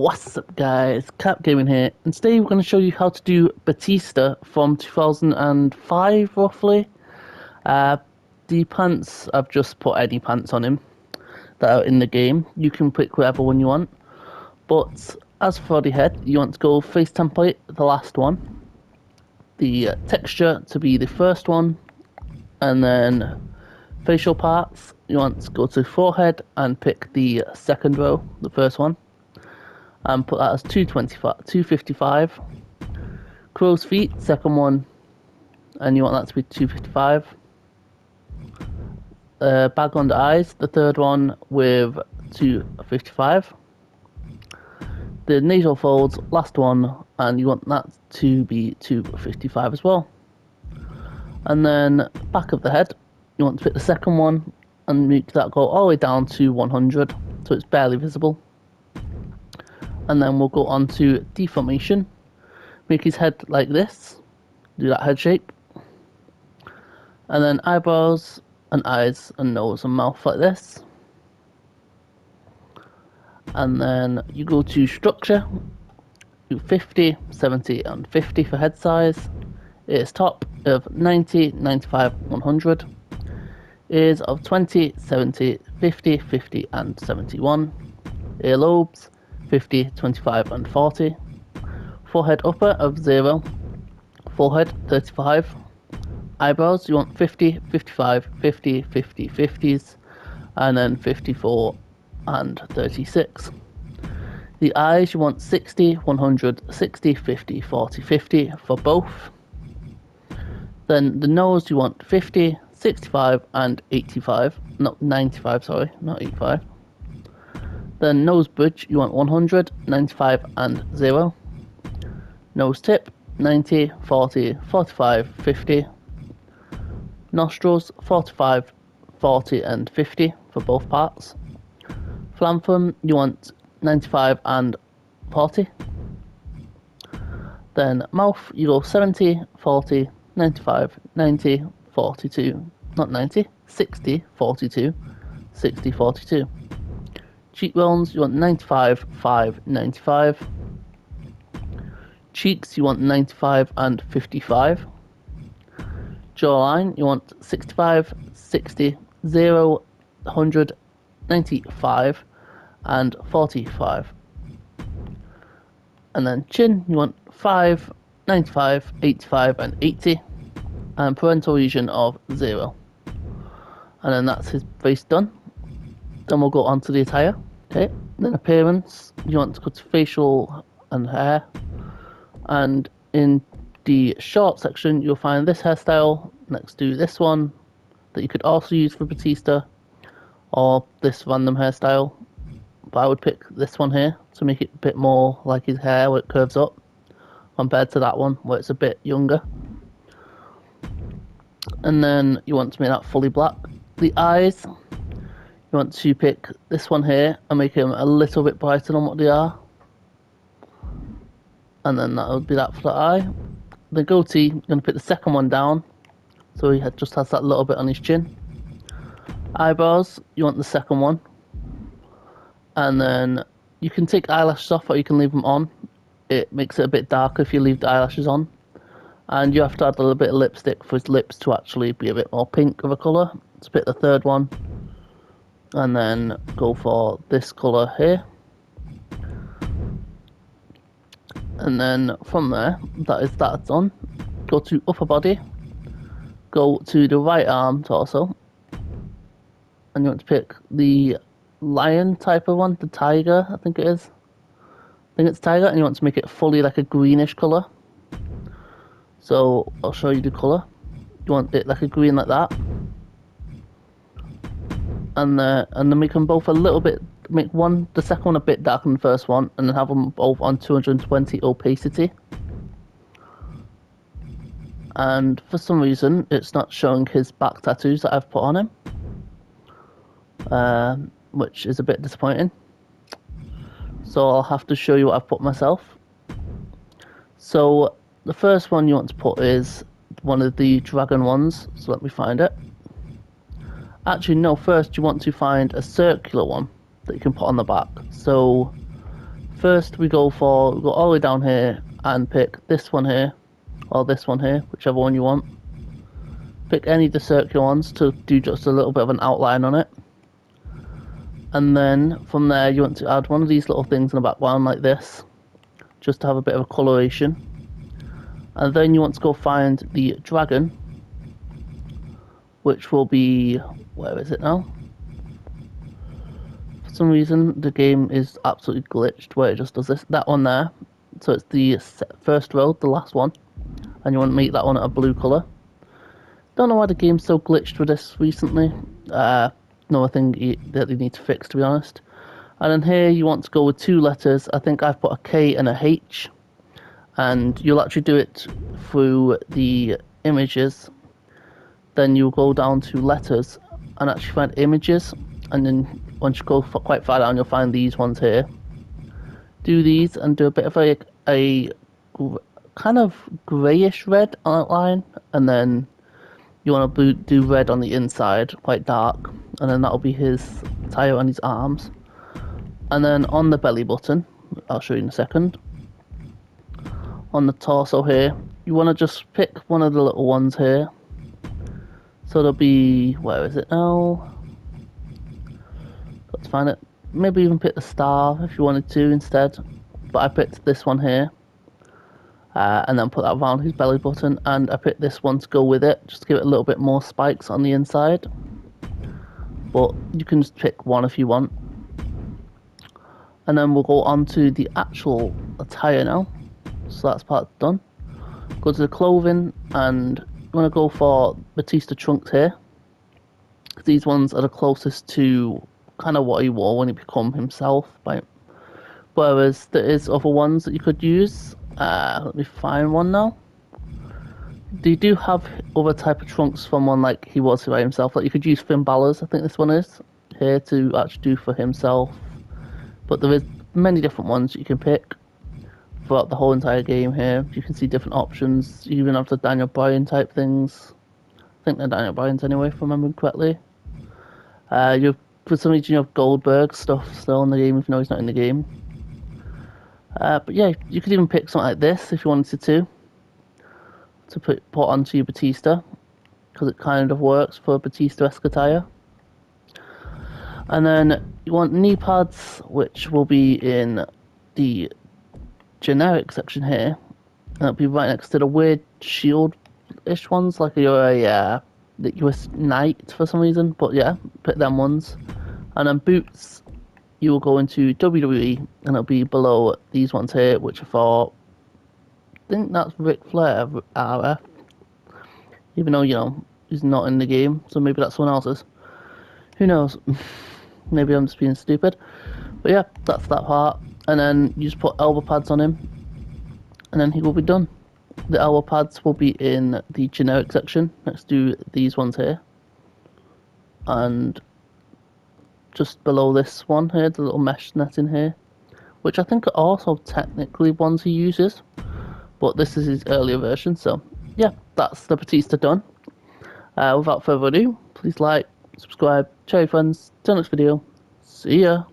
What's up guys, Cap Gaming here, and today we're going to show you how to do Batista from 2005 roughly. The pants, I've just put any pants on him that are in the game. You can pick whatever one you want, but as for the head, you want to go face template, the last one, the texture to be the first one, and then facial parts, you want to go to forehead and pick the second row, the first one, and put that as 255. Crow's feet, second one, and you want that to be 255. Bag under eyes, the third one with 255. The nasal folds, last one, and you want that to be 255 as well. And then back of the head, you want to pick the second one and make that go all the way down to 100, so it's barely visible. And then we'll go on to deformation. Make his head like this. Do that head shape. And then eyebrows and eyes and nose and mouth like this. And then you go to structure. Do 50, 70 and 50 for head size. Ears top of 90, 95, 100. Ears of 20, 70, 50, 50 and 71. Earlobes 50, 25 and 40. Forehead upper of 0. Forehead 35. Eyebrows you want 50, 55, 50, 50, 50s, and then 54 and 36. The eyes you want 60, 100, 60, 50, 40, 50 for both. Then the nose you want 50, 65 and 85. Not 95, sorry, not 85. Then nose bridge, you want 100, 95 and 0. Nose tip, 90, 40, 45, 50. Nostrils, 45, 40 and 50 for both parts. Flantham, you want 95 and 40. Then mouth, you go 70, 40, 95, 90, 42. Not 90, 60, 42, 60, 42. Cheekbones, you want 95, 5, 95. Cheeks, you want 95 and 55. Jawline, you want 65, 60, 0, 100, 95 and 45. And then chin, you want 5, 95, 85 and 80. And parental region of 0. And then that's his face done. Then we'll go on to the attire. Okay, then appearance, you want to go to facial and hair. And in the short section, you'll find this hairstyle next to this one that you could also use for Batista, or this random hairstyle. But I would pick this one here to make it a bit more like his hair where it curves up, compared to that one where it's a bit younger. And then you want to make that fully black. The eyes, you want to pick this one here and make them a little bit brighter than what they are. And then that would be that for the eye. The goatee, you're going to pick the second one down, so he just has that little bit on his chin. Eyebrows, you want the second one. And then you can take eyelashes off or you can leave them on. It makes it a bit darker if you leave the eyelashes on. And you have to add a little bit of lipstick for his lips to actually be a bit more pink of a colour. Let's pick the third one. And then go for this colour here. And then from there, that's done. Go to upper body. Go to the right arm torso. And you want to pick the lion type of one, the tiger, I think it is. I think it's tiger, and you want to make it fully like a greenish colour. So I'll show you the colour. You want it like a green like that. And then make them both a little bit, make the second one a bit darker than the first one, and then have them both on 220 opacity. And for some reason, it's not showing his back tattoos that I've put on him, which is a bit disappointing. So I'll have to show you what I've put myself. So the first one you want to put is one of the dragon ones, so let me find it. Actually, no, first you want to find a circular one that you can put on the back. So First we go all the way down here and pick this one here, or this one here, whichever one you want. Pick any of the circular ones to do just a little bit of an outline on it. And then from there you want to add one of these little things in the background like this, just to have a bit of a coloration. And then you want to go find the dragon, which will be, where is it now? For some reason the game is absolutely glitched where it just does that one there. So it's the first row, the last one, and you want to make that one a blue colour. Don't know why the game's so glitched with this recently. Another thing that they need to fix, to be honest. And then here you want to go with 2 letters. I think I've put a K and a H, and you'll actually do it through the images. Then you'll go down to letters and actually find images, and then once you go quite far down you'll find these ones here. Do these and do a bit of a kind of greyish red outline, and then you want to do red on the inside, quite dark, and then that'll be his attire on his arms. And then on the belly button, I'll show you in a second, on the torso here, you want to just pick one of the little ones here. So there'll be, where is it now? Let's find it. Maybe even pick the star if you wanted to instead, but I picked this one here. And then put that around his belly button, and I picked this one to go with it, just to give it a little bit more spikes on the inside. But you can just pick one if you want. And then we'll go on to the actual attire now. So that's part done. Go to the clothing, and you want to go for Batista trunks here. These ones are the closest to kind of what he wore when he became himself. Right? Whereas there is other ones that you could use. Let me find one now. They do have other type of trunks from one like he was by himself. Like you could use Finn Balor's, I think this one is, here to actually do for himself. But there is many different ones you can pick throughout the whole entire game here. You can see different options. You even have the Daniel Bryan type things. I think they're Daniel Bryan's anyway, if I remember correctly. For some reason you have Goldberg stuff still in the game, even though he's not in the game. But yeah, you could even pick something like this if you wanted to put onto your Batista, because it kind of works for Batista-esque attire. And then you want knee pads, which will be in the generic section here, and it'll be right next to the weird shield-ish ones, like you're a US knight for some reason. But yeah, pick them ones. And then boots, you will go into WWE, and it'll be below these ones here, which are for, I think that's Ric Flair RF, even though, you know, he's not in the game, so maybe that's someone else's. Who knows? Maybe I'm just being stupid. But yeah, that's that part. And then you just put elbow pads on him, and then he will be done. The elbow pads will be in the generic section next to these ones here, and just below this one here, the little mesh netting here, which I think are also technically ones he uses, but this is his earlier version. So yeah, that's the Batista done. Without further ado, please like, subscribe, share your friends. Till next video, see ya.